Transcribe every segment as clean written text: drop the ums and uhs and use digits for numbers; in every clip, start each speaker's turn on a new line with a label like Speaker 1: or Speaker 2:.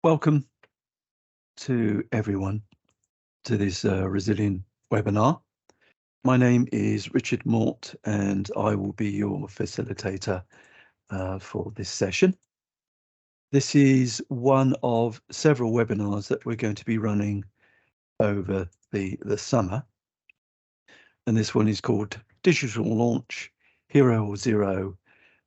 Speaker 1: Welcome to everyone to this Resilient webinar. My name is Richard Mort and I will be your facilitator for this session. This is one of several webinars that we're going to be running over the summer. And this one is called Digital Launch, Hero or Zero,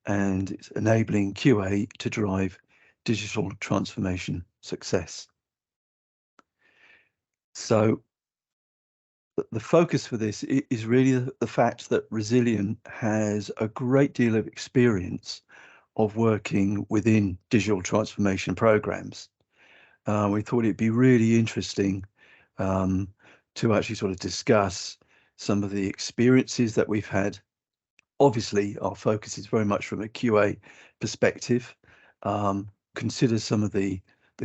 Speaker 1: and it's enabling QA to drive digital transformation success. So the focus for this is really the fact that Resilient has a great deal of experience of working within digital transformation programs. We thought it'd be really interesting to actually sort of discuss some of the experiences that we've had. Obviously, our focus is very much from a QA perspective. Consider some of the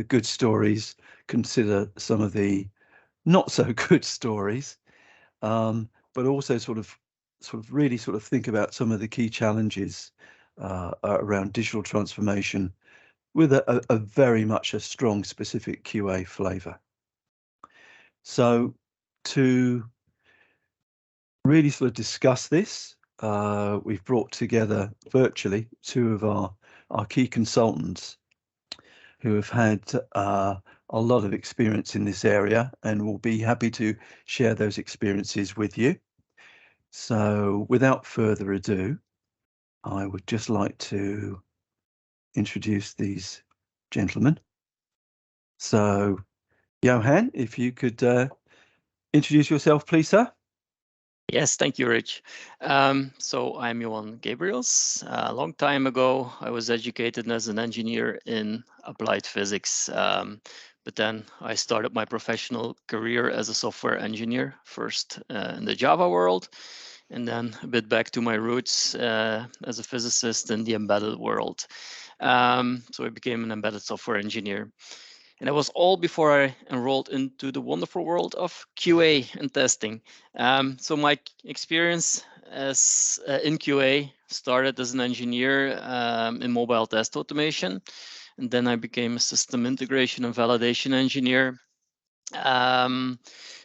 Speaker 1: good stories, consider some of the not so good stories, but also sort of really think about some of the key challenges around digital transformation with a very much a strong specific QA flavour. So to really sort of discuss this, we've brought together virtually two of our key consultants who have had a lot of experience in this area and will be happy to share those experiences with you. So without further ado, I would just like to introduce these gentlemen. So Johan, if you could introduce yourself, please, sir.
Speaker 2: Yes, thank you, Rich. So I'm Johan Gabriels. A long time ago, I was educated as an engineer in applied physics, but then I started my professional career as a software engineer, first in the Java world, and then a bit back to my roots as a physicist in the embedded world. So I became an embedded software engineer. And that was all before I enrolled into the wonderful world of QA and testing. So my experience as in QA started as an engineer in mobile test automation. And then I became a system integration and validation engineer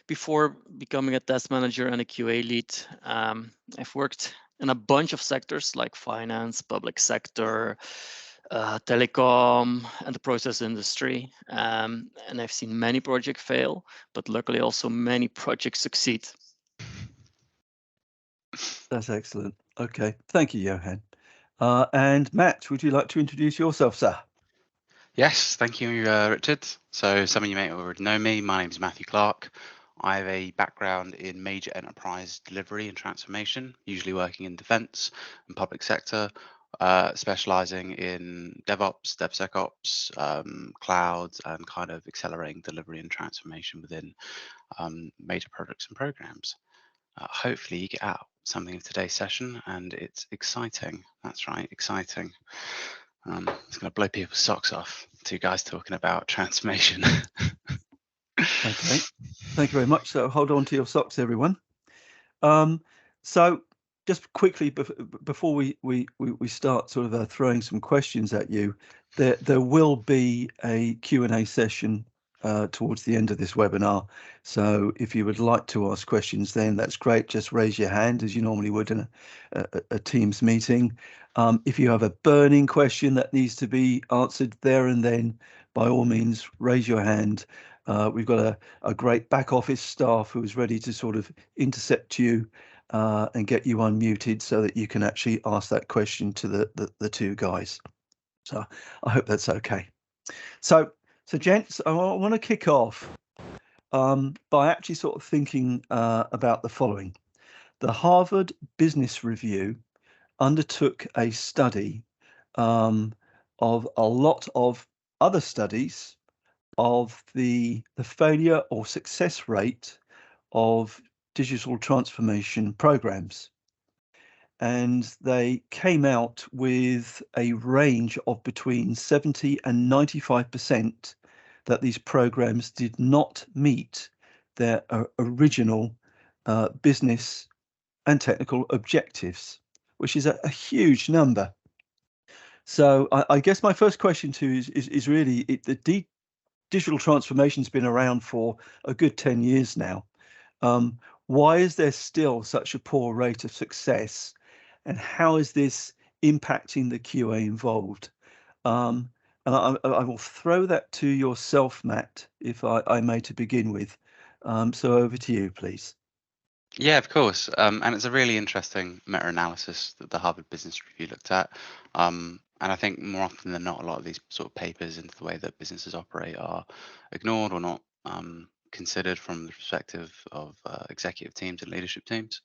Speaker 2: before becoming a test manager and a QA lead. I've worked in a bunch of sectors like finance, public sector, telecom, and the process industry. And I've seen many projects fail, but luckily also many projects succeed.
Speaker 1: That's excellent. Okay, thank you, Johan. And Matt, would you like to introduce yourself, sir?
Speaker 3: Yes, thank you, Richard. So some of you may already know me. My name is Matthew Clarke. I have a background in major enterprise delivery and transformation, usually working in defense and public sector, specializing in DevOps, DevSecOps, clouds, and kind of accelerating delivery and transformation within major projects and programs. Hopefully you get out something of today's session, and it's exciting. That's right, exciting. It's going to blow people's socks off. Two guys talking about transformation.
Speaker 1: Okay, thank you very much. So hold on to your socks, everyone. So just quickly before we start sort of throwing some questions at you, there will be a Q&A session towards the end of this webinar. So if you would like to ask questions, then that's great. Just raise your hand as you normally would in a Teams meeting. If you have a burning question that needs to be answered there and then, by all means, raise your hand. We've got a great back office staff who is ready to sort of intercept you and get you unmuted so that you can actually ask that question to the two guys. So I hope that's okay. So gents, I want to kick off by actually sort of thinking about the following. The Harvard Business Review undertook a study of a lot of other studies of the failure or success rate of digital transformation programs. And they came out with a range of between 70 and 95% that these programs did not meet their original business and technical objectives, which is a huge number. So I guess my first question to you is really digital transformation's been around for a good 10 years now. Why is there still such a poor rate of success, and how is this impacting the QA involved? And I will throw that to yourself, Matt, if I may, to begin with. So over to you, please.
Speaker 3: Yeah, of course. And it's a really interesting meta-analysis that the Harvard Business Review looked at. And I think more often than not, a lot of these sort of papers into the way that businesses operate are ignored or not considered from the perspective of executive teams and leadership teams.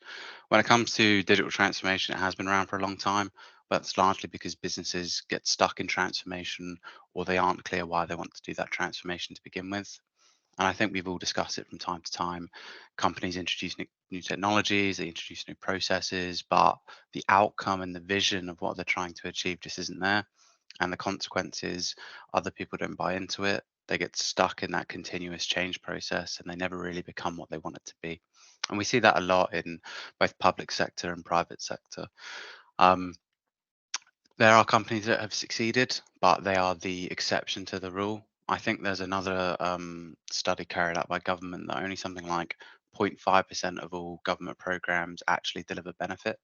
Speaker 3: When it comes to digital transformation, it has been around for a long time, but it's largely because businesses get stuck in transformation or they aren't clear why they want to do that transformation to begin with. And I think we've all discussed it from time to time. Companies introduce new technologies, they introduce new processes, but the outcome and the vision of what they're trying to achieve just isn't there. And the consequences, other people don't buy into it. They get stuck in that continuous change process and they never really become what they want it to be. And we see that a lot in both public sector and private sector. There are companies that have succeeded, but they are the exception to the rule. I think there's another study carried out by government that only something like 0.5% of all government programs actually deliver benefit,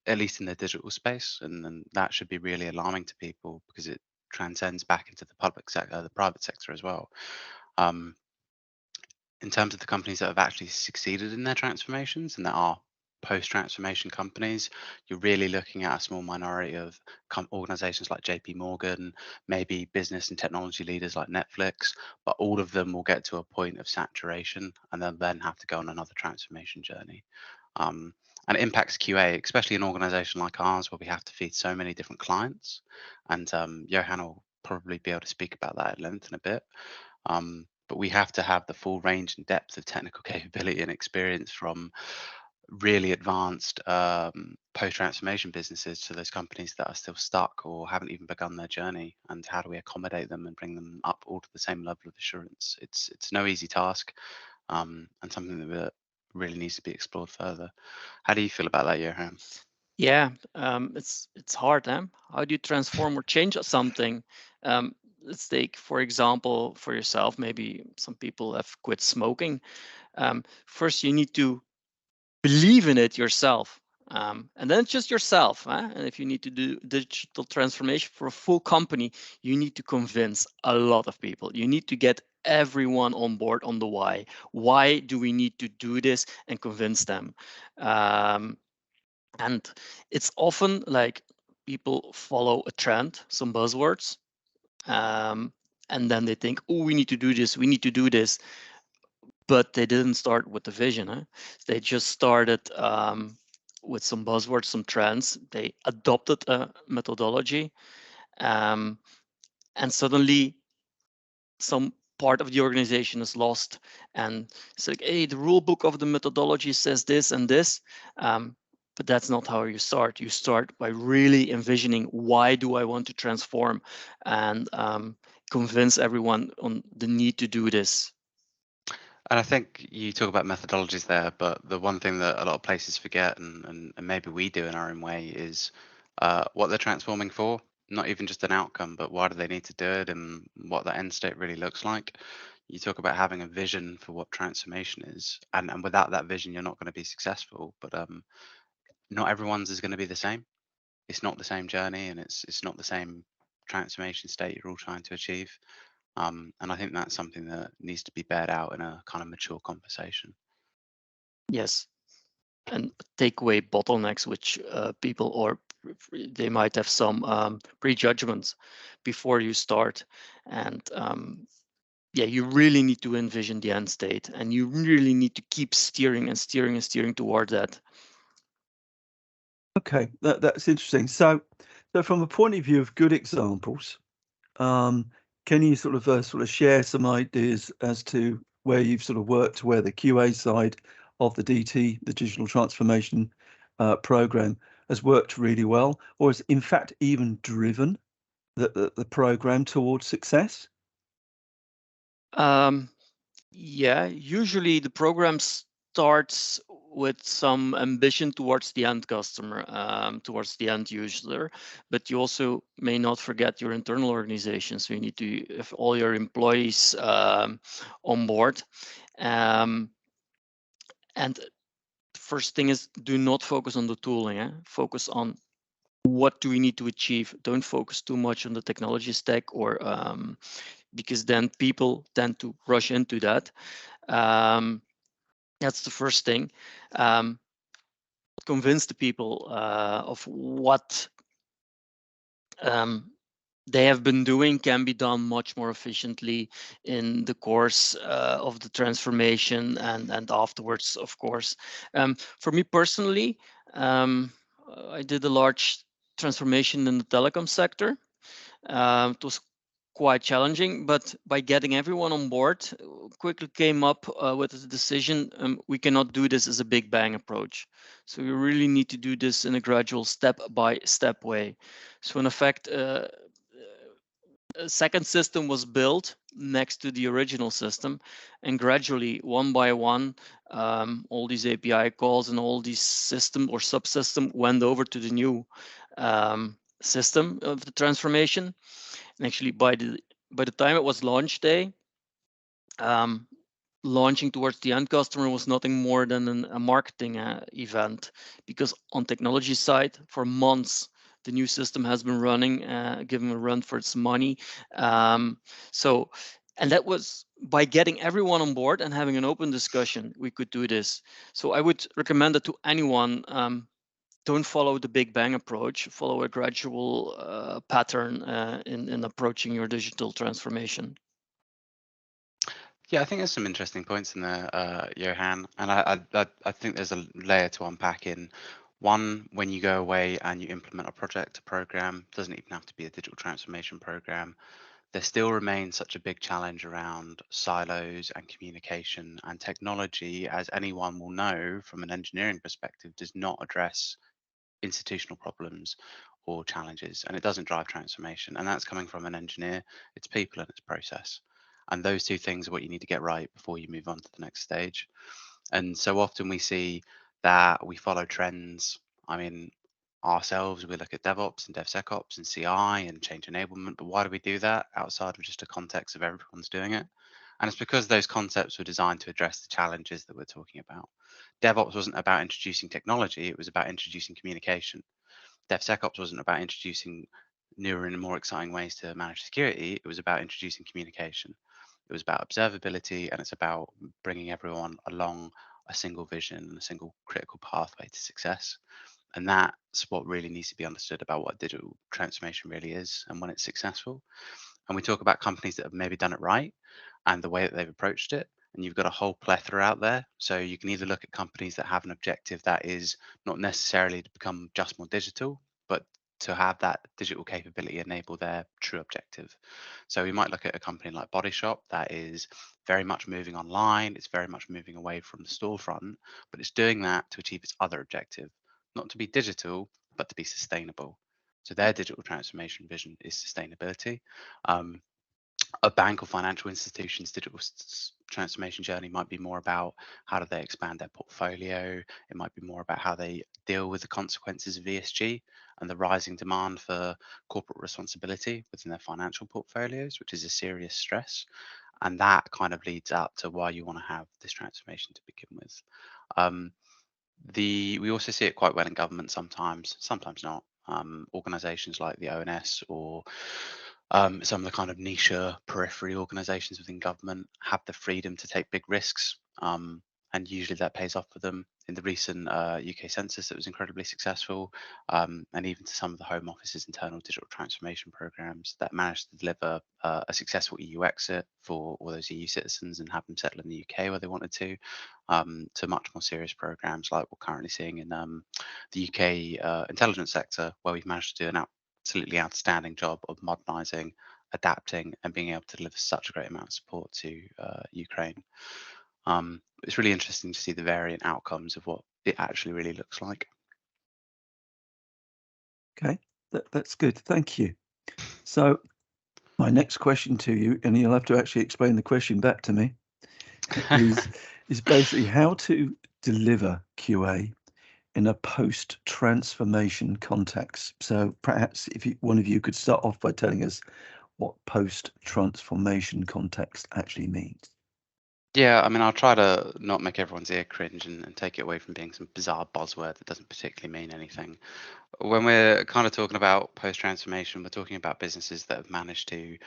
Speaker 3: at least in the digital space. And that should be really alarming to people because it transcends back into the public sector, the private sector as well. In terms of the companies that have actually succeeded in their transformations, and that are post-transformation companies, you're really looking at a small minority of organizations like JP Morgan, maybe business and technology leaders like Netflix, but all of them will get to a point of saturation and they'll then have to go on another transformation journey. And it impacts QA, especially an organization like ours where we have to feed so many different clients. And Johan will probably be able to speak about that at length in a bit. But we have to have the full range and depth of technical capability and experience from really advanced post-transformation businesses to those companies that are still stuck or haven't even begun their journey, and how do we accommodate them and bring them up all to the same level of assurance. It's no easy task, and something that really needs to be explored further. How do you feel about that, Johan?
Speaker 2: Yeah, it's hard, huh? How do you transform or change something? Let's take, for example, for yourself, maybe some people have quit smoking. First, you need to believe in it yourself. And then it's just yourself. And if you need to do digital transformation for a full company, you need to convince a lot of people. You need to get everyone on board on the why. Why do we need to do this, and convince them? And it's often like people follow a trend, some buzzwords, and then they think, oh, we need to do this, we need to do this. But they didn't start with the vision. Huh? They just started with some buzzwords, some trends. They adopted a methodology, and suddenly some part of the organization is lost. And it's like, hey, the rule book of the methodology says this and this. But that's not how you start. You start by really envisioning, why do I want to transform, and convince everyone on the need to do this.
Speaker 3: And I think you talk about methodologies there, but the one thing that a lot of places forget, and maybe we do in our own way, is what they're transforming for. Not even just an outcome, but why do they need to do it, and what the end state really looks like. You talk about having a vision for what transformation is, and without that vision, you're not going to be successful. But not everyone's is going to be the same. It's not the same journey, and it's not the same transformation state you're all trying to achieve. And I think that's something that needs to be bared out in a kind of mature conversation.
Speaker 2: Yes, and take away bottlenecks, which people, or they might have some prejudgments before you start. And yeah, you really need to envision the end state, and you really need to keep steering and steering and steering toward that.
Speaker 1: Okay, that's interesting. So from a point of view of good examples, can you sort of share some ideas as to where you've sort of worked, where the QA side of the DT, the digital transformation program, has worked really well, or has in fact even driven the program towards success?
Speaker 2: Yeah, usually the program starts with some ambition towards the end customer, towards the end user, but you also may not forget your internal organization. So you need to have all your employees on board. And the first thing is, do not focus on the tooling. Focus on what do we need to achieve. Don't focus too much on the technology stack, or because then people tend to rush into that. That's the first thing. Convince the people of what they have been doing can be done much more efficiently in the course of the transformation and afterwards, of course. For me personally, I did a large transformation in the telecom sector. It was quite challenging, but by getting everyone on board, quickly came up with the decision, we cannot do this as a big bang approach. So we really need to do this in a gradual step-by-step way. So in effect, a second system was built next to the original system, and gradually, one by one, all these API calls and all these system or subsystem went over to the new system of the transformation. And actually, by the time it was launch day, launching towards the end customer was nothing more than a marketing event, because on technology side, for months, the new system has been running, giving a run for its money. And that was by getting everyone on board and having an open discussion, we could do this. So I would recommend it to anyone. Don't follow the big bang approach, follow a gradual pattern in approaching your digital transformation.
Speaker 3: Yeah, I think there's some interesting points in there, Johan, and I think there's a layer to unpack in. One, when you go away and you implement a project, a program, doesn't even have to be a digital transformation program, there still remains such a big challenge around silos and communication, and technology, as anyone will know from an engineering perspective, does not address institutional problems or challenges, and it doesn't drive transformation. And that's coming from an engineer. It's people and it's process, and those two things are what you need to get right before you move on to the next stage. And so often we see that we follow trends. I mean, ourselves, we look at DevOps and DevSecOps and CI and change enablement, but why do we do that outside of just a context of everyone's doing it? And it's because those concepts were designed to address the challenges that we're talking about. DevOps wasn't about introducing technology, it was about introducing communication. DevSecOps wasn't about introducing newer and more exciting ways to manage security, it was about introducing communication. It was about observability, and it's about bringing everyone along a single vision and a single critical pathway to success. And that's what really needs to be understood about what digital transformation really is and when it's successful. And we talk about companies that have maybe done it right and the way that they've approached it. And you've got a whole plethora out there. So you can either look at companies that have an objective that is not necessarily to become just more digital, but to have that digital capability enable their true objective. So we might look at a company like Body Shop that is very much moving online. It's very much moving away from the storefront, but it's doing that to achieve its other objective, not to be digital, but to be sustainable. So their digital transformation vision is sustainability. A bank or financial institution's digital transformation journey might be more about how do they expand their portfolio. It might be more about how they deal with the consequences of ESG and the rising demand for corporate responsibility within their financial portfolios, which is a serious stress. And that kind of leads up to why you want to have this transformation to begin with. We also see it quite well in government sometimes not. Organizations like the ONS or some of the kind of niche periphery organizations within government have the freedom to take big risks, and usually that pays off for them. In the recent UK census, it was incredibly successful, and even to some of the Home Office's internal digital transformation programs that managed to deliver a successful EU exit for all those EU citizens and have them settle in the UK where they wanted to much more serious programs like we're currently seeing in the UK intelligence sector, where we've managed to do an absolutely outstanding job of modernizing, adapting, and being able to deliver such a great amount of support to Ukraine. It's really interesting to see the variant outcomes of what it actually really looks like.
Speaker 1: Okay, that's good. Thank you. So my next question to you, and you'll have to actually explain the question back to me, is basically how to deliver QA in a post-transformation context. So perhaps if one of you could start off by telling us what post-transformation context actually means.
Speaker 3: Yeah, I mean, I'll try to not make everyone's ear cringe and take it away from being some bizarre buzzword that doesn't particularly mean anything. When we're kind of talking about post-transformation, we're talking about businesses that have managed to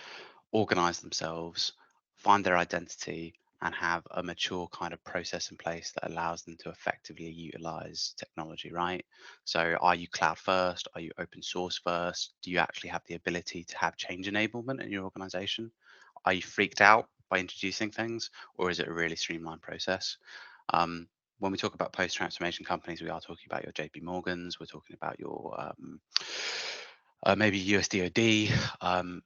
Speaker 3: organize themselves, find their identity, and have a mature kind of process in place that allows them to effectively utilize technology, right? So, are you cloud first? Are you open source first? Do you actually have the ability to have change enablement in your organization? Are you freaked out by introducing things, or is it a really streamlined process? When we talk about post-transformation companies, we are talking about your JP Morgans, we're talking about your maybe USDOD,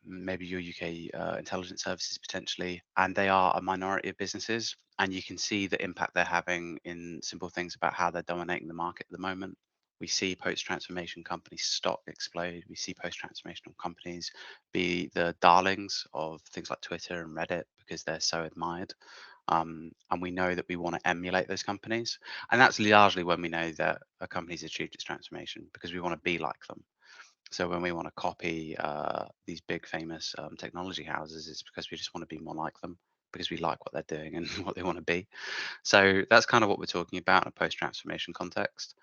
Speaker 3: maybe your UK intelligence services potentially, and they are a minority of businesses. And you can see the impact they're having in simple things about how they're dominating the market at the moment. We see post-transformation companies stock explode. We see post-transformational companies be the darlings of things like Twitter and Reddit because they're so admired. And we know that we want to emulate those companies. And that's largely when we know that a company's achieved its transformation because we want to be like them. So when we want to copy these big famous technology houses, it's because we just want to be more like them because we like what they're doing and what they want to be. So that's kind of what we're talking about in a post-transformation context.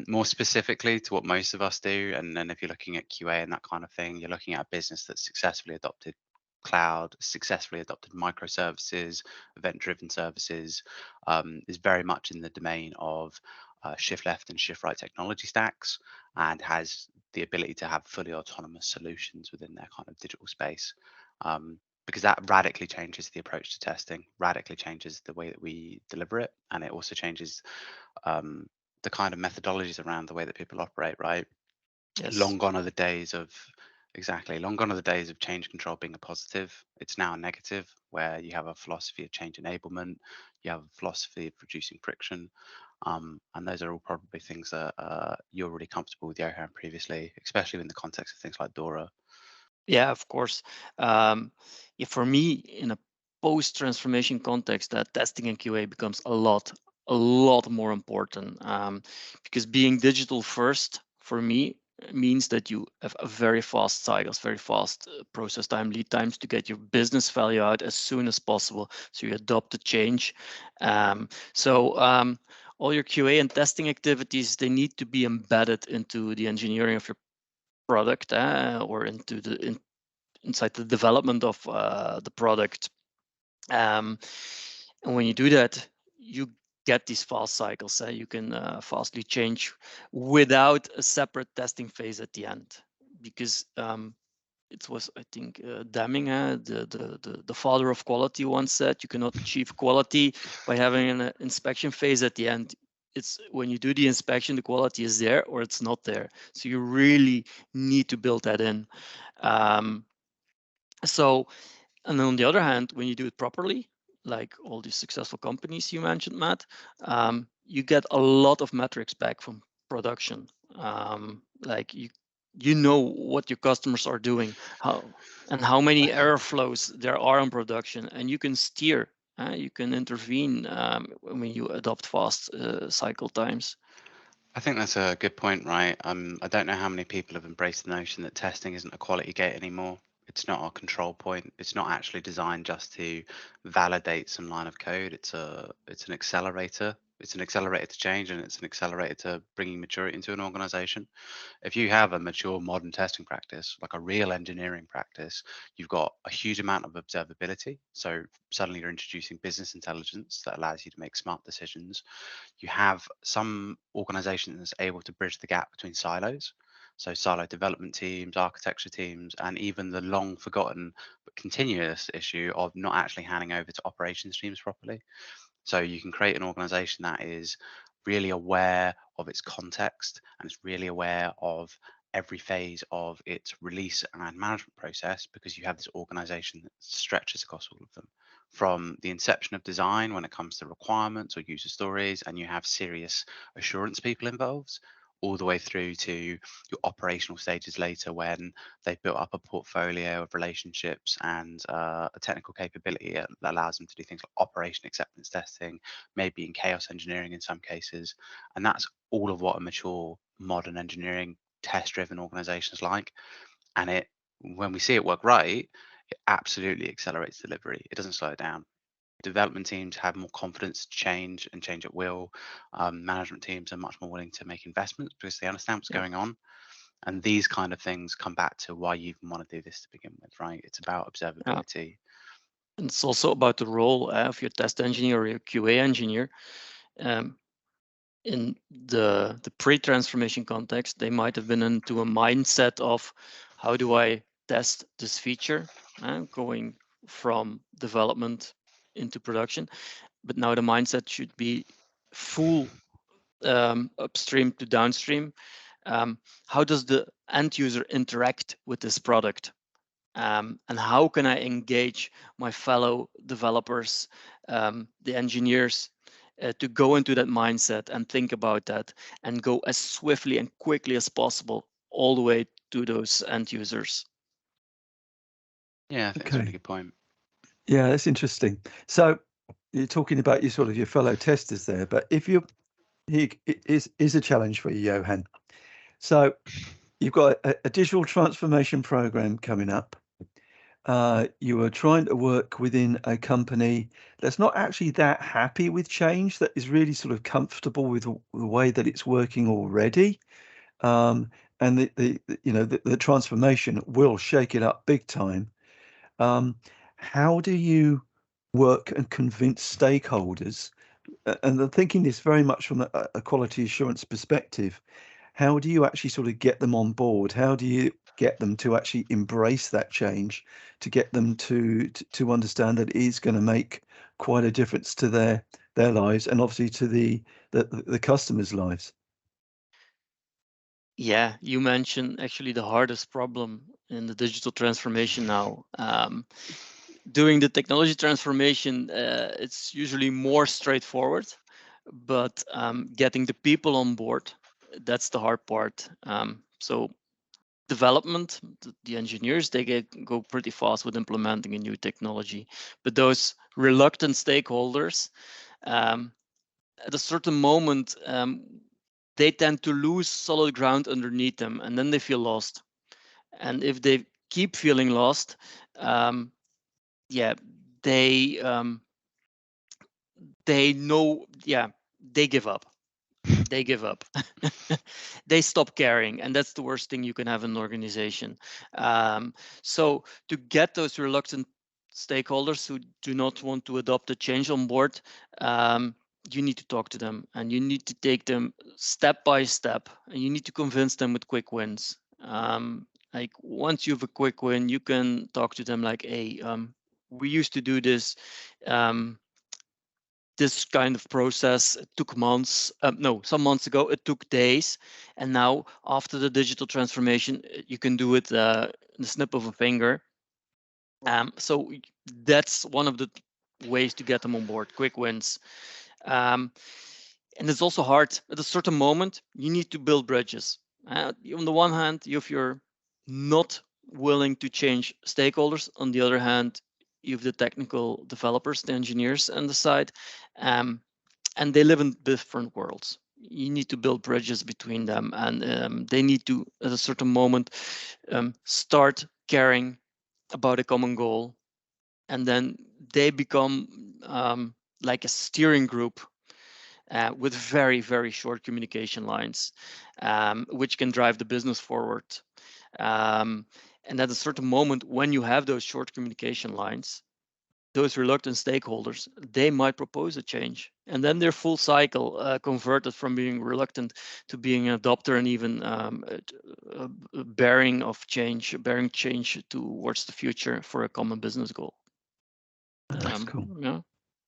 Speaker 3: More specifically to what most of us do, and then if you're looking at QA and that kind of thing, you're looking at a business that's successfully adopted cloud, successfully adopted microservices, event-driven services, is very much in the domain of shift left and shift right technology stacks, and has the ability to have fully autonomous solutions within their kind of digital space. Because that radically changes the approach to testing, radically changes the way that we deliver it, and it also changes the kind of methodologies around the way that people operate, right?
Speaker 2: Yes.
Speaker 3: Long gone are the days of long gone are the days of change control being a positive. It's now a negative, where you have a philosophy of change enablement, you have a philosophy of reducing friction, and those are all probably things that you're really comfortable with, Johan, previously, especially in the context of things like Dora.
Speaker 2: Yeah, of course. Yeah, for me, in a post-transformation context, that testing and QA becomes a lot more important, because being digital first for me means that you have a very fast cycles, very fast process time, lead times to get your business value out as soon as possible. So you adopt the change. All your QA and testing activities, they need to be embedded into the engineering of your product, or inside the development of the product. And when you do that, you get these fast cycles. You can fastly change without a separate testing phase at the end, because it was, I think, Deming, the father of quality, once said, you cannot achieve quality by having an inspection phase at the end. It's when you do the inspection, the quality is there or it's not there. So you really need to build that in. And on the other hand, when you do it properly, like all these successful companies you mentioned, Matt, you get a lot of metrics back from production. Like you know what your customers are doing, how many error flows there are in production, and you can steer, you can intervene when you adopt fast cycle times.
Speaker 3: I think that's a good point, right? I don't know how many people have embraced the notion that testing isn't a quality gate anymore. It's not a control point. It's not actually designed just to validate some line of code. It's an accelerator. It's an accelerator to change, and it's an accelerator to bringing maturity into an organization. If you have a mature modern testing practice, like a real engineering practice, you've got a huge amount of observability. So suddenly you're introducing business intelligence that allows you to make smart decisions. You have some organizations able to bridge the gap between silos. So silo development teams, architecture teams, and even the long forgotten but continuous issue of not actually handing over to operations teams properly. So you can create an organization that is really aware of its context and is really aware of every phase of its release and management process, because you have this organization that stretches across all of them, from the inception of design when it comes to requirements or user stories, and you have serious assurance people involved, all the way through to your operational stages later, when they've built up a portfolio of relationships and a technical capability that allows them to do things like operation acceptance testing, maybe in chaos engineering in some cases. And that's all of what a mature modern engineering test-driven organization is like. And when we see it work right, it absolutely accelerates delivery. It doesn't slow it down. Development teams have more confidence to change and change at will. Management teams are much more willing to make investments because they understand what's going on. And these kind of things come back to why you even want to do this to begin with, right? It's about observability.
Speaker 2: And it's also about the role of your test engineer or your QA engineer. In the pre-transformation context, they might have been into a mindset of how do I test this feature, going from development into production. But now the mindset should be full upstream to downstream. How does the end user interact with this product? And how can I engage my fellow developers, the engineers, to go into that mindset and think about that and go as swiftly and quickly as possible all the way to those end users.
Speaker 3: Yeah, I think that's a really good point.
Speaker 1: Yeah, that's interesting. So you're talking about your fellow testers there, but if is a challenge for you, Johan. So you've got a digital transformation program coming up. You are trying to work within a company that's not actually that happy with change, that is really sort of comfortable with the way that it's working already. And the transformation will shake it up big time. How do you work and convince stakeholders? And I'm thinking this very much from a quality assurance perspective. How do you actually sort of get them on board? How do you get them to actually embrace that change, to get them to understand that it is going to make quite a difference to their lives and obviously to the customers' lives?
Speaker 2: Yeah, you mentioned actually the hardest problem in the digital transformation now. Doing the technology transformation, it's usually more straightforward, but getting the people on board, that's the hard part. So development, the engineers, they go pretty fast with implementing a new technology, but those reluctant stakeholders, at a certain moment, they tend to lose solid ground underneath them, and then they feel lost. And if they keep feeling lost, yeah, they know, yeah, they give up. They give up. They stop caring, and that's the worst thing you can have in an organization. So to get those reluctant stakeholders who do not want to adopt a change on board, you need to talk to them, and you need to take them step by step, and you need to convince them with quick wins. Like once you have a quick win, you can talk to them like, hey, we used to do this. This kind of process, it took months. No, some months ago, it took days. And now, after the digital transformation, you can do it in the snap of a finger. So that's one of the ways to get them on board, quick wins. And it's also hard. At a certain moment, you need to build bridges. On the one hand, if you're not willing to change stakeholders, on the other hand, you have the technical developers, the engineers on the side, and they live in different worlds. You need to build bridges between them, and they need to, at a certain moment, start caring about a common goal, and then they become like a steering group with very, very short communication lines, which can drive the business forward. And at a certain moment, when you have those short communication lines, those reluctant stakeholders, they might propose a change. And then their full cycle converted from being reluctant to being an adopter, and even bearing change towards the future for a common business goal.
Speaker 1: That's cool.
Speaker 2: Yeah.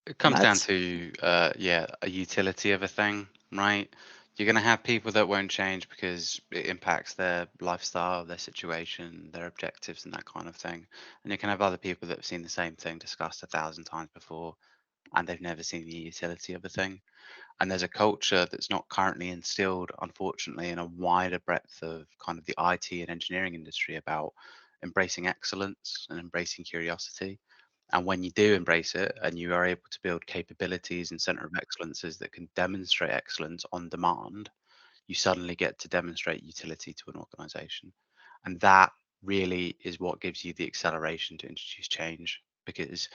Speaker 3: It comes down to a utility of a thing, right? You're going to have people that won't change because it impacts their lifestyle, their situation, their objectives, and that kind of thing. And you can have other people that have seen the same thing discussed 1,000 times before, and they've never seen the utility of a thing. And there's a culture that's not currently instilled, unfortunately, in a wider breadth of kind of the IT and engineering industry about embracing excellence and embracing curiosity. And when you do embrace it and you are able to build capabilities and center of excellences that can demonstrate excellence on demand, you suddenly get to demonstrate utility to an organization. And that really is what gives you the acceleration to introduce change, because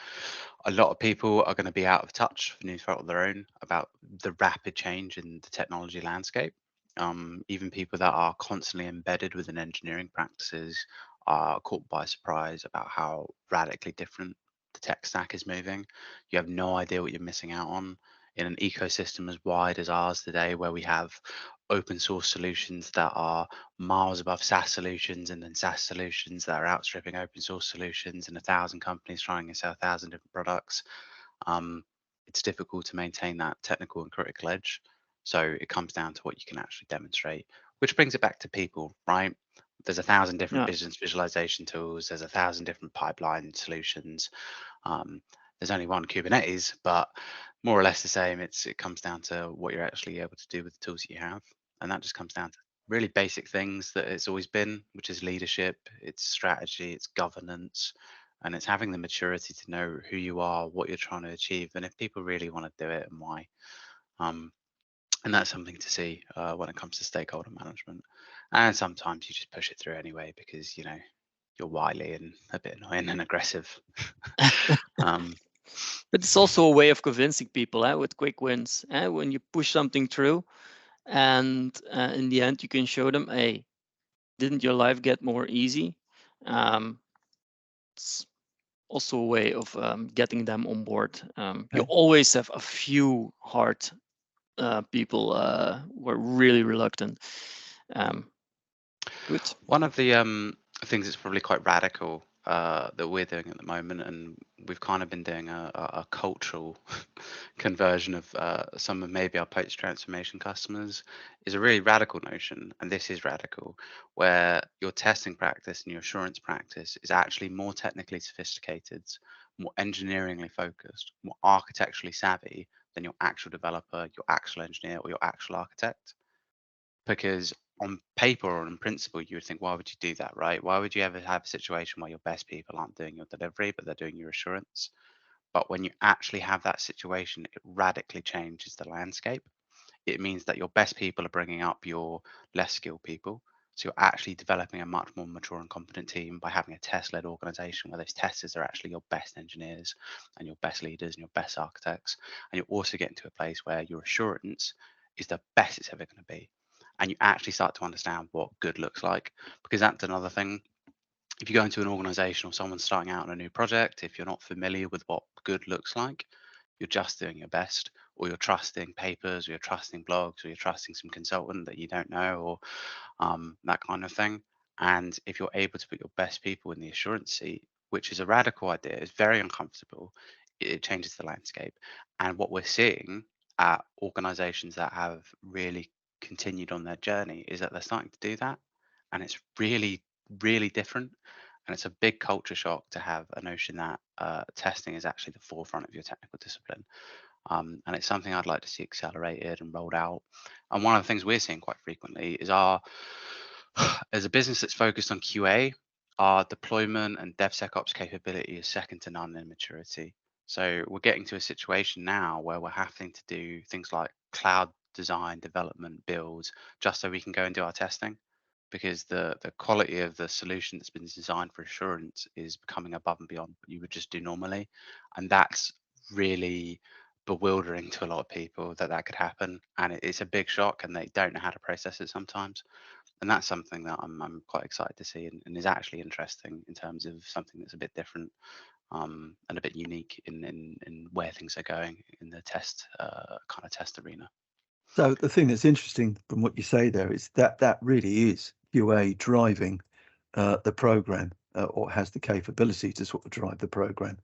Speaker 3: a lot of people are going to be out of touch for no fault of their own about the rapid change in the technology landscape. Even people that are constantly embedded within engineering practices are caught by surprise about how radically different the tech stack is moving. You have no idea what you're missing out on in an ecosystem as wide as ours today, where we have open source solutions that are miles above SaaS solutions, and then SaaS solutions that are outstripping open source solutions, and 1,000 companies trying to sell 1,000 different products. It's difficult to maintain that technical and critical edge. So it comes down to what you can actually demonstrate, which brings it back to people, right? There's 1,000 different
Speaker 2: Yeah.
Speaker 3: business visualization tools. There's 1,000 different pipeline solutions. There's only one Kubernetes, but more or less the same. It comes down to what you're actually able to do with the tools that you have, and that just comes down to really basic things that it's always been, which is leadership, it's strategy, it's governance, and it's having the maturity to know who you are, what you're trying to achieve, and if people really want to do it and why. And that's something to see when it comes to stakeholder management. And sometimes you just push it through anyway because you're wily and a bit annoying and aggressive.
Speaker 2: But it's also a way of convincing people with quick wins. When you push something through, and in the end you can show them, hey, didn't your life get more easy? It's also a way of getting them on board. You always have a few hard people who are really reluctant. Good.
Speaker 3: One of the things that's probably quite radical that we're doing at the moment, and we've kind of been doing a cultural conversion of some of maybe our post transformation customers, is a really radical notion, and this is radical, where your testing practice and your assurance practice is actually more technically sophisticated, more engineeringly focused, more architecturally savvy than your actual developer, your actual engineer, or your actual architect. Because on paper or in principle, you would think, why would you do that, right? Why would you ever have a situation where your best people aren't doing your delivery, but they're doing your assurance? But when you actually have that situation, it radically changes the landscape. It means that your best people are bringing up your less skilled people. So you're actually developing a much more mature and competent team by having a test-led organization where those testers are actually your best engineers and your best leaders and your best architects. And you're also getting to a place where your assurance is the best it's ever going to be. And you actually start to understand what good looks like, because that's another thing. If you go into an organization or someone's starting out on a new project, if you're not familiar with what good looks like, you're just doing your best, or you're trusting papers, or you're trusting blogs, or you're trusting some consultant that you don't know, or that kind of thing. And if you're able to put your best people in the assurance seat, which is a radical idea, it's very uncomfortable, it changes the landscape. And what we're seeing at organizations that have really continued on their journey is that they're starting to do that. And it's really, really different. And it's a big culture shock to have a notion that testing is actually the forefront of your technical discipline. And it's something I'd like to see accelerated and rolled out. And one of the things we're seeing quite frequently is as a business that's focused on QA, our deployment and DevSecOps capability is second to none in maturity. So we're getting to a situation now where we're having to do things like cloud design, development, builds, just so we can go and do our testing, because the quality of the solution that's been designed for assurance is becoming above and beyond what you would just do normally. And that's really bewildering to a lot of people that could happen. And it's a big shock, and they don't know how to process it sometimes. And that's something that I'm quite excited to see, and is actually interesting in terms of something that's a bit different and a bit unique in where things are going in the test kind of test arena.
Speaker 1: So the thing that's interesting from what you say there is that really is QA driving the program, or has the capability to sort of drive the program.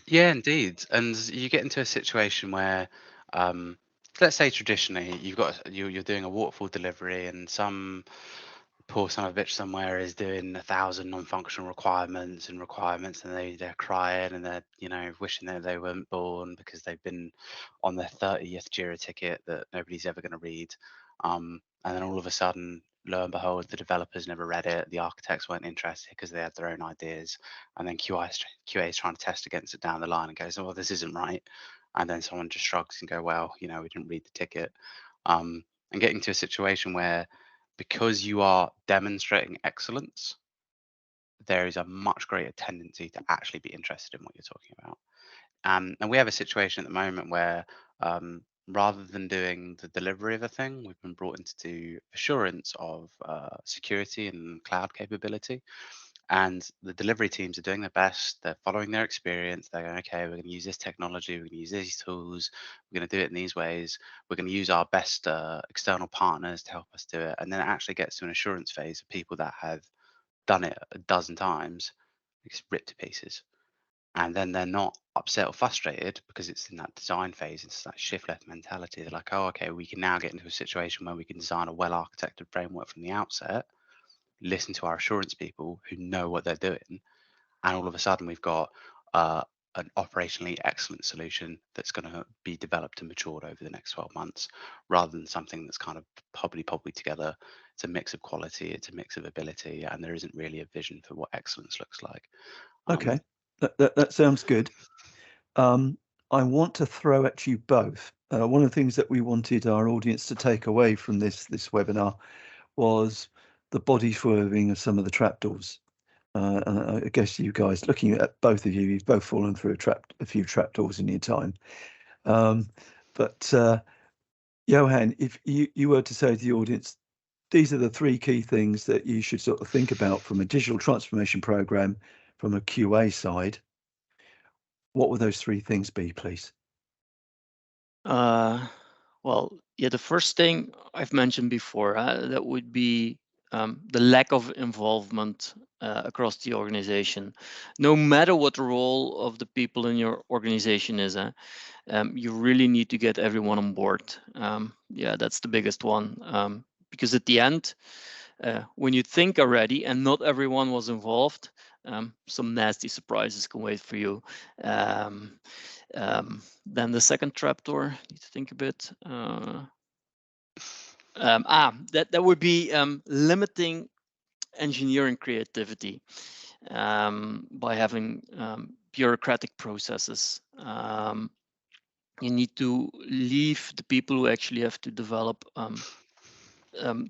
Speaker 3: Yeah, indeed. And you get into a situation where, let's say traditionally you're doing a waterfall delivery, and some poor son of a bitch somewhere is doing 1,000 non-functional requirements, and they're crying, and they're, you know, wishing that they weren't born because they've been on their 30th Jira ticket that nobody's ever going to read. And then all of a sudden, lo and behold, the developers never read it, the architects weren't interested because they had their own ideas, and then QA is trying to test against it down the line and goes, oh, well, this isn't right. And then someone just shrugs and go, well, you know, we didn't read the ticket. And getting to a situation where, because you are demonstrating excellence, there is a much greater tendency to actually be interested in what you're talking about. And we have a situation at the moment where, rather than doing the delivery of a thing, we've been brought in to do assurance of security and cloud capability. And the delivery teams are doing their best. They're following their experience. They're going, okay, we're going to use this technology. We're going to use these tools. We're going to do it in these ways. We're going to use our best external partners to help us do it. And then it actually gets to an assurance phase of people that have done it a dozen times. It's ripped to pieces. And then they're not upset or frustrated because it's in that design phase. It's that shift left mentality. They're like, oh, okay, we can now get into a situation where we can design a well-architected framework from the outset, listen to our assurance people who know what they're doing, and all of a sudden we've got an operationally excellent solution that's going to be developed and matured over the next 12 months, rather than something that's kind of pobbly together. It's a mix of quality, it's a mix of ability, and there isn't really a vision for what excellence looks like.
Speaker 1: Okay, that sounds good. I want to throw at you both. One of the things that we wanted our audience to take away from this webinar was the body swerving of some of the trapdoors. And I guess you guys, looking at both of you, you've both fallen through a few trapdoors in your time. But Johan, if you were to say to the audience, these are the three key things that you should sort of think about from a digital transformation program from a QA side, what would those three things be, please?
Speaker 2: Well, yeah, the first thing I've mentioned before, that would be the lack of involvement across the organization. No matter what the role of the people in your organization is, you really need to get everyone on board. Yeah, that's the biggest one. Because at the end, when you think already and not everyone was involved, some nasty surprises can wait for you. Then the second trapdoor, need to think a bit. That would be limiting engineering creativity by having bureaucratic processes. You need to leave the people who actually have to develop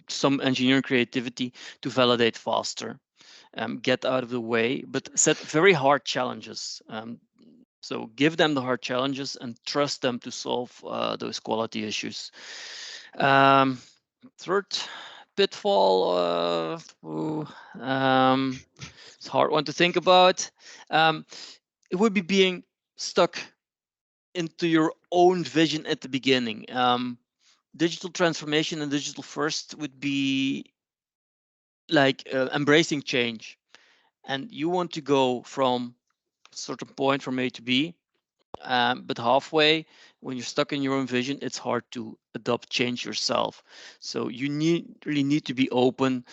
Speaker 2: some engineering creativity to validate faster. Get out of the way, but set very hard challenges. So give them the hard challenges and trust them to solve those quality issues. Third pitfall, it's a hard one to think about. It would be being stuck into your own vision at the beginning. Digital transformation and digital first would be like embracing change. And you want to go from a certain point from A to B, but halfway, when you're stuck in your own vision, it's hard to adopt change yourself. So you really need to be open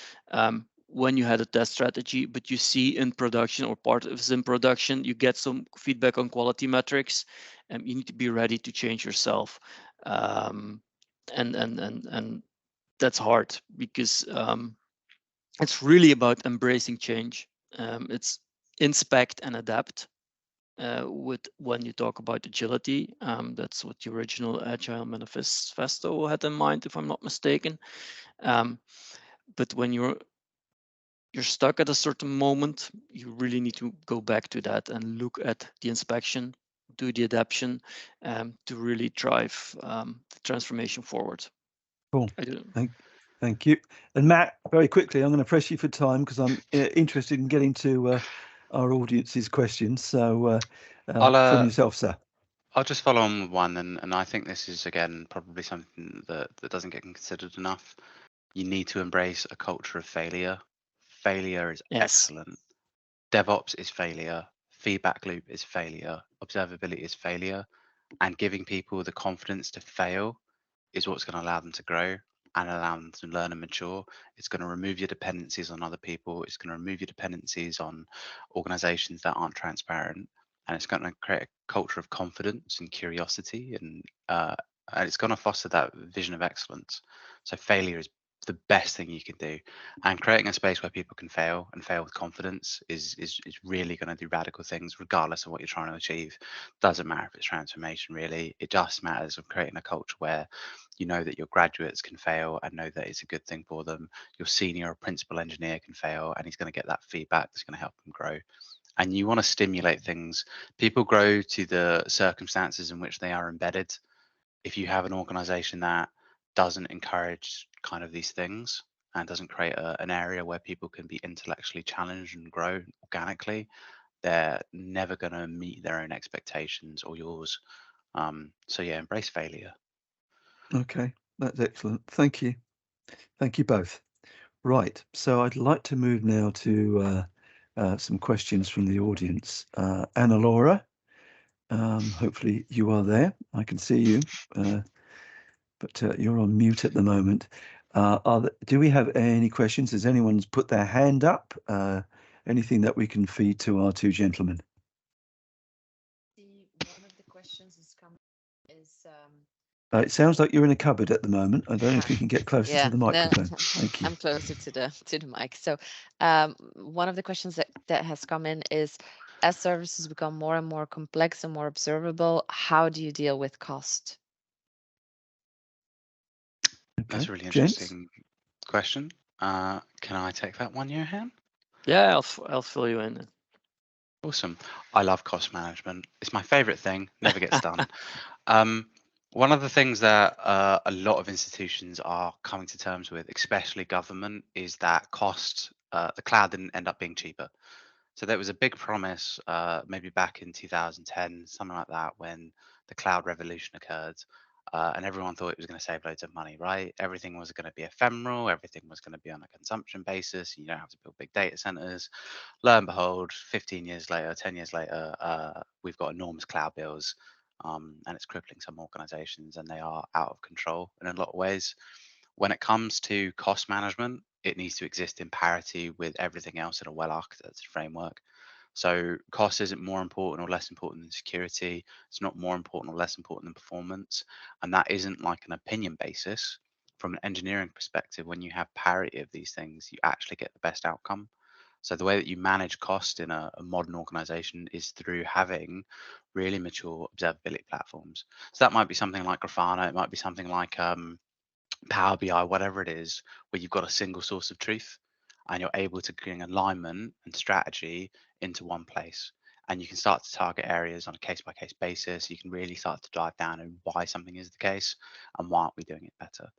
Speaker 2: when you had a test strategy, but you see in production or part of it in production, you get some feedback on quality metrics, and you need to be ready to change yourself. And that's hard because it's really about embracing change. It's inspect and adapt. With when you talk about agility, that's what the original Agile Manifesto had in mind, if I'm not mistaken. But when you're stuck at a certain moment, you really need to go back to that and look at the inspection, do the adaptation, to really drive the transformation forward.
Speaker 1: Cool. Thank you. And Matt, very quickly, I'm going to press you for time because I'm interested in getting to our audience's questions. So from yourself, sir.
Speaker 3: I'll just follow on with one, and I think this is, again, probably something that doesn't get considered enough. You need to embrace a culture of failure. Failure is excellent. DevOps is failure. Feedback loop is failure. Observability is failure. And giving people the confidence to fail is what's going to allow them to grow. and allow them to learn and mature. It's going to remove your dependencies on other people. It's going to remove your dependencies on organizations that aren't transparent. And it's going to create a culture of confidence and curiosity. And it's going to foster that vision of excellence. So failure is the best thing you can do. And creating a space where people can fail and fail with confidence is really going to do radical things, regardless of what you're trying to achieve. Doesn't matter if it's transformation, really. It just matters of creating a culture where you know that your graduates can fail and know that it's a good thing for them. Your senior or principal engineer can fail and he's going to get that feedback that's going to help them grow. And you want to stimulate things. People grow to the circumstances in which they are embedded. If you have an organization that doesn't encourage kind of these things and doesn't create an area where people can be intellectually challenged and grow organically, they're never going to meet their own expectations or yours. So yeah, embrace failure.
Speaker 1: Okay, that's excellent. Thank you. Thank you both. Right, so I'd like to move now to some questions from the audience. Anna Laura, hopefully you are there. I can see you, but you're on mute at the moment. Do we have any questions? Has anyone put their hand up? Anything that we can feed to our two gentlemen?
Speaker 4: One of the questions is coming is
Speaker 1: It sounds like you're in a cupboard at the moment. I don't know if you can get closer
Speaker 4: yeah,
Speaker 1: to the microphone. Thank you.
Speaker 4: I'm closer to the mic. So one of the questions that has come in is, as services become more and more complex and more observable, how do you deal with cost?
Speaker 1: Okay.
Speaker 3: That's a really
Speaker 1: James?
Speaker 3: interesting question. Can I take that one, Johan?
Speaker 2: Yeah, I'll fill you in.
Speaker 3: Awesome. I love cost management. It's my favorite thing. Never gets done. One of the things that a lot of institutions are coming to terms with, especially government, is that cost, the cloud didn't end up being cheaper. So there was a big promise, maybe back in 2010, something like that, when the cloud revolution occurred. And everyone thought it was going to save loads of money, right? Everything was going to be ephemeral. Everything was going to be on a consumption basis. You don't have to build big data centers. Lo and behold, 15 years later, 10 years later, we've got enormous cloud bills, and it's crippling some organizations, and they are out of control in a lot of ways. When it comes to cost management, it needs to exist in parity with everything else in a well-architected framework. So cost isn't more important or less important than security. It's not more important or less important than performance. And that isn't like an opinion basis. From an engineering perspective, when you have parity of these things, you actually get the best outcome. So the way that you manage cost in a modern organization is through having really mature observability platforms. So that might be something like Grafana, it might be something like Power BI, whatever it is, where you've got a single source of truth and you're able to bring alignment and strategy into one place. And you can start to target areas on a case by case basis. You can really start to dive down and why something is the case and why aren't we doing it better.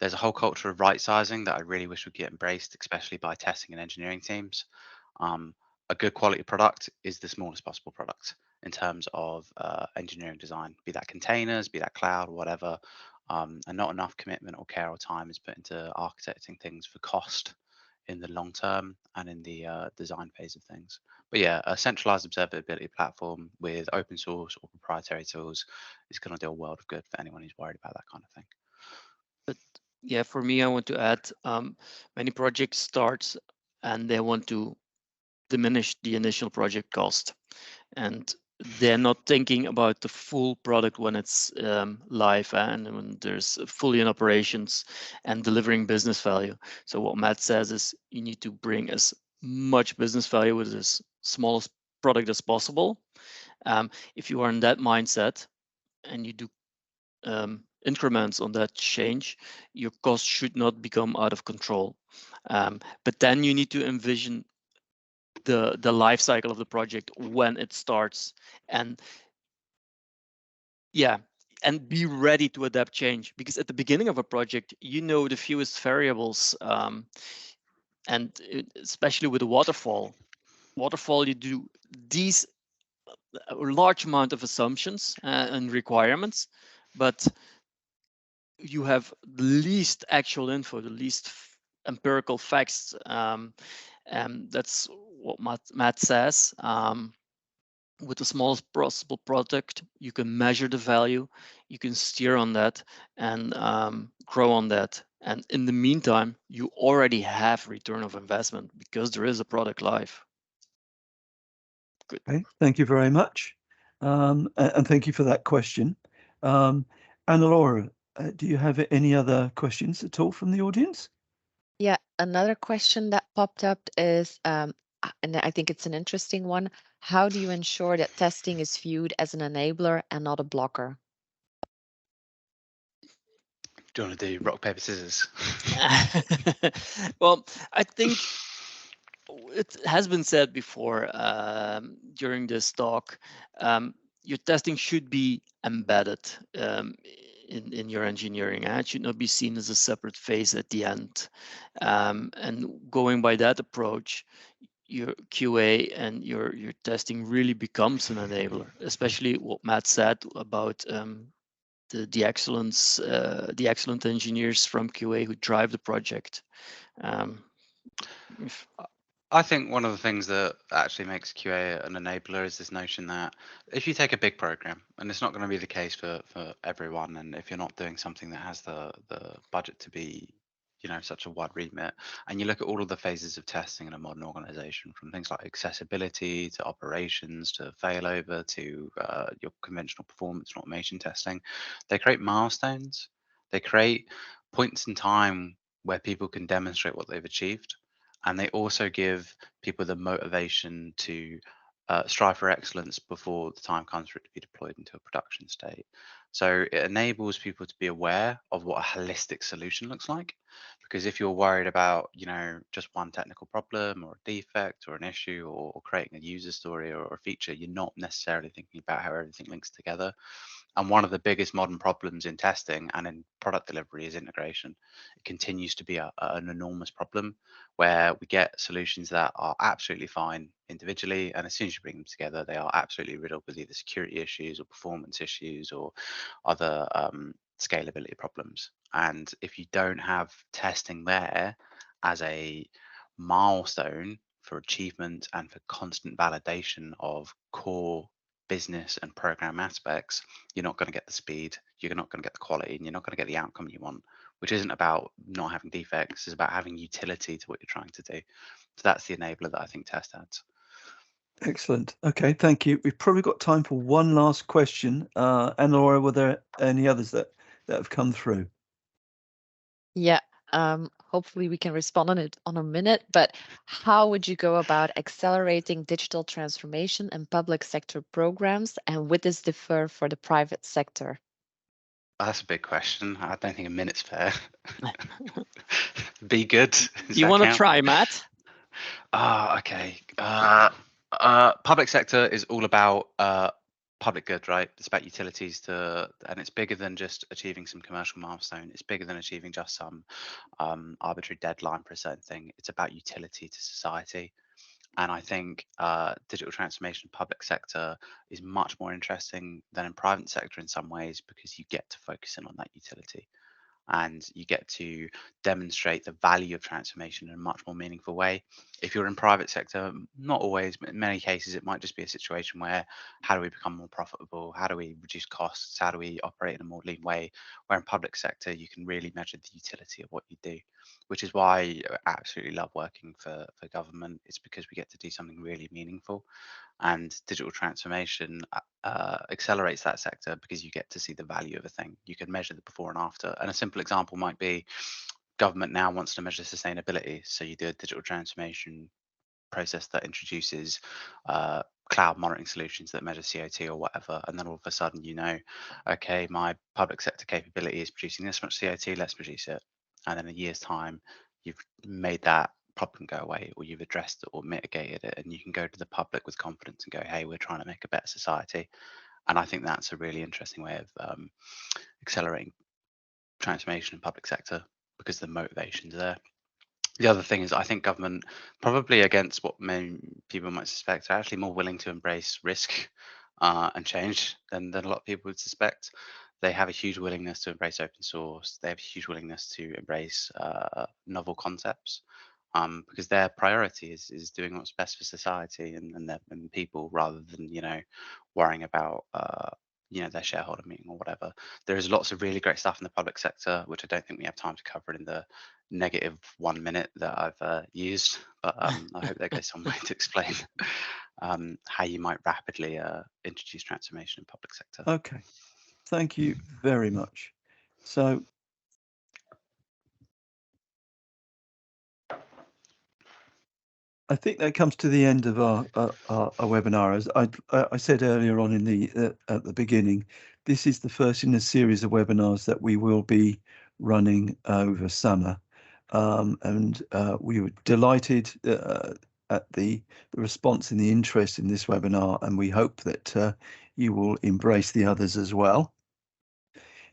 Speaker 3: There's a whole culture of right sizing that I really wish would get embraced, especially by testing and engineering teams. A good quality product is the smallest possible product in terms of engineering design, be that containers, be that cloud, whatever. And not enough commitment or care or time is put into architecting things for cost in the long term and in the design phase of things. But yeah, a centralized observability platform with open source or proprietary tools is going to do a world of good for anyone who's worried about that kind of thing.
Speaker 2: But yeah, for me, I want to add, many projects start and they want to diminish the initial project cost, and they're not thinking about the full product when it's live and when there's fully in operations and delivering business value. So what Matt says is you need to bring as much business value with as smallest product as possible. If you are in that mindset and you do increments on that change, your cost should not become out of control. But then you need to envision the life cycle of the project when it starts, and yeah, and be ready to adapt change, because at the beginning of a project you know the fewest variables, and especially with a waterfall you do these a large amount of assumptions and requirements, but you have the least actual info, the least empirical facts, and that's what Matt says. with the smallest possible product. You can measure the value, you can steer on that, and grow on that. And in the meantime, you already have return of investment because there is a product live. Good.
Speaker 1: Okay, thank you very much. And thank you for that question. Anna-Laura, do you have any other questions at all from the audience?
Speaker 4: Yeah, another question that popped up is, and I think it's an interesting one. How do you ensure that testing is viewed as an enabler and not a blocker?
Speaker 3: Do you want to do rock, paper, scissors?
Speaker 2: Well, I think it has been said before during this talk, your testing should be embedded in your engineering. It should not be seen as a separate phase at the end. And going by that approach, your QA and your testing really becomes an enabler, especially what Matt said about the excellent engineers from QA who drive the project.
Speaker 3: I think one of the things that actually makes QA an enabler is this notion that if you take a big program, and it's not going to be the case for everyone, and if you're not doing something that has the budget to be, such a wide remit, and you look at all of the phases of testing in a modern organization, from things like accessibility to operations to failover to your conventional performance and automation testing, they create milestones. They create points in time where people can demonstrate what they've achieved, and they also give people the motivation to strive for excellence before the time comes for it to be deployed into a production state. So it enables people to be aware of what a holistic solution looks like. Because if you're worried about, just one technical problem or a defect or an issue or creating a user story or a feature, you're not necessarily thinking about how everything links together. And one of the biggest modern problems in testing and in product delivery is integration. It continues to be an enormous problem where we get solutions that are absolutely fine individually, and as soon as you bring them together, they are absolutely riddled with either security issues or performance issues or other scalability problems. And if you don't have testing there as a milestone for achievement and for constant validation of core business and program aspects, you're not going to get the speed, you're not going to get the quality, and you're not going to get the outcome you want, which isn't about not having defects, it's about having utility to what you're trying to do. So that's the enabler that I think test adds.
Speaker 1: Excellent. Okay, thank you. We've probably got time for one last question. Anna-Laura, were there any others that have come through?
Speaker 4: Yeah, hopefully we can respond on it on a minute, but how would you go about accelerating digital transformation in public sector programs, and would this differ for the private sector?
Speaker 3: That's a big question. I don't think a minute's fair. Be good.
Speaker 2: Do you want to try, Matt?
Speaker 3: Okay. Public sector is all about public good, right? It's about utilities and it's bigger than just achieving some commercial milestone. It's bigger than achieving just some arbitrary deadline for a certain thing. It's about utility to society. And I think digital transformation in public sector is much more interesting than in private sector in some ways, because you get to focus in on that utility and you get to demonstrate the value of transformation in a much more meaningful way. If you're in private sector, not always, but in many cases, it might just be a situation where how do we become more profitable? How do we reduce costs? How do we operate in a more lean way? Where in public sector, you can really measure the utility of what you do, which is why I absolutely love working for government. It's because we get to do something really meaningful. And digital transformation accelerates that sector because you get to see the value of a thing. You can measure the before and after. And a simple example might be government now wants to measure sustainability. So you do a digital transformation process that introduces cloud monitoring solutions that measure CO2 or whatever. And then all of a sudden, okay, my public sector capability is producing this much CO2, let's produce it. And then in a year's time, you've made that problem go away, or you've addressed it or mitigated it, and you can go to the public with confidence and go, hey, we're trying to make a better society. And I think that's a really interesting way of accelerating transformation in public sector because the motivations are there. The other thing is, I think government, probably against what many people might suspect, are actually more willing to embrace risk and change than a lot of people would suspect. They have a huge willingness to embrace open source. They have a huge willingness to embrace novel concepts. because their priority is doing what's best for society and people, rather than worrying about their shareholder meeting or whatever. There is lots of really great stuff in the public sector, which I don't think we have time to cover in the negative 1 minute that I've used, but I hope there goes some way to explain how you might rapidly introduce transformation in public sector.
Speaker 1: Okay, thank you very much. So I think that comes to the end of our webinar. As I said earlier on in the at the beginning, this is the first in a series of webinars that we will be running over summer, and we were delighted at the response and the interest in this webinar, and we hope that you will embrace the others as well.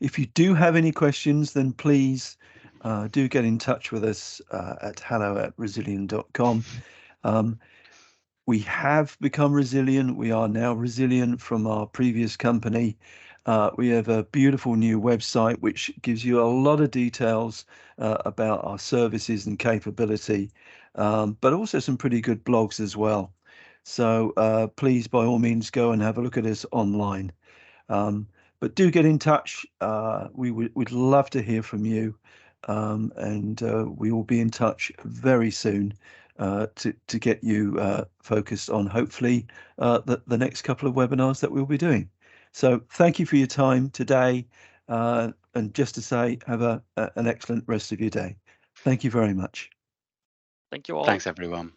Speaker 1: If you do have any questions, then please do get in touch with us at hello@resilient.com. We have become resilient. We are now resilient from our previous company. We have a beautiful new website which gives you a lot of details about our services and capability, but also some pretty good blogs as well. So please, by all means, go and have a look at us online. But do get in touch. We'd love to hear from you, and we will be in touch very soon to get you focused on hopefully the next couple of webinars that we'll be doing. So thank you for your time today, and just to say, have an excellent rest of your day. Thank you very much.
Speaker 2: Thank you all.
Speaker 3: Thanks, everyone.